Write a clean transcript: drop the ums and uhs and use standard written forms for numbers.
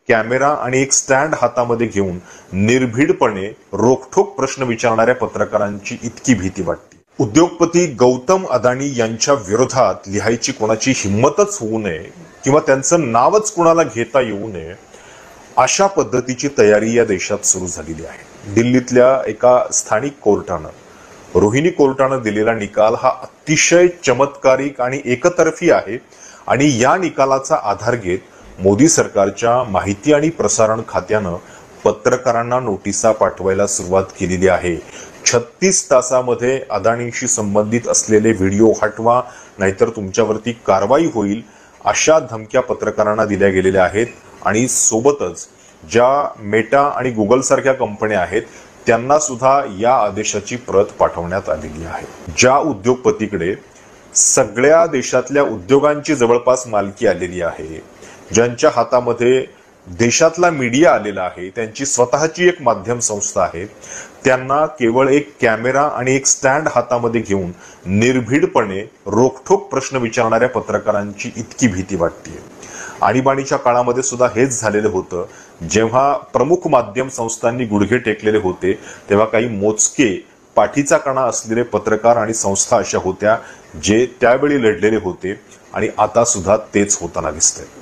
Camera आणि एक stand हातामध्ये घेऊन निर्भीडपणे रोखठोक प्रश्न विचारणाऱ्या पत्रकारांची इतकी भीती वाटते। उद्योगपती गौतम अदानी यांच्या विरोधात लिहायची कोणाची हिंमतच होऊ नये किंवा त्यांचं नावच कुणाला घेता येऊ नये अशा पद्धतीची तयारी या देशात सुरू झालेली आहे। दिल्लीतल्या एका स्थानिक कोर्टानं रोहिणी कोर्टानं दिलेला निकाल हा अतिशय चमत्कारिक आणि एकतर्फी आहे आणि या निकालाचा आधार घेत मोदी सरकारच्या माहिती आणि प्रसारण खात्यानं पत्रकारांना नोटिसा पाठवायला सुरुवात केलेली आहे। 36 तासामध्ये अदानींशी संबंधित असलेले व्हिडिओ हटवा नाहीतर तुमच्यावरती कारवाई होईल अशा धमक्या पत्रकारांना दिल्या गेलेल्या आहेत आणि सोबतच ज्या मेटा आणि गुगल सारख्या कंपन्या आहेत त्यांना सुद्धा या आदेशाची प्रत पाठवण्यात आलेली आहे। ज्या उद्योगपतीकडे सगळ्या देशातल्या उद्योगांची जवळपास मालकी आलेली आहे, ज्यांच्या हातामध्ये देशातला मीडिया आलेला आहे, त्यांची स्वतःची एक माध्यम संस्था आहे, त्यांना केवळ एक कॅमेरा आणि एक स्टँड हातामध्ये घेऊन निर्भीडपणे रोखठोक प्रश्न विचारणाऱ्या पत्रकारांची इतकी भीती वाटते। आणीबाणीच्या काळामध्ये सुद्धा हेच झालेलं होतं। जेव्हा प्रमुख माध्यम संस्थांनी गुडघे टेकलेले होते तेव्हा काही मोजके पाठीचा कणा असलेले पत्रकार आणि संस्था अशा होत्या जे त्यावेळी लढलेले होते आणि आता सुद्धा तेच होताना दिसतंय।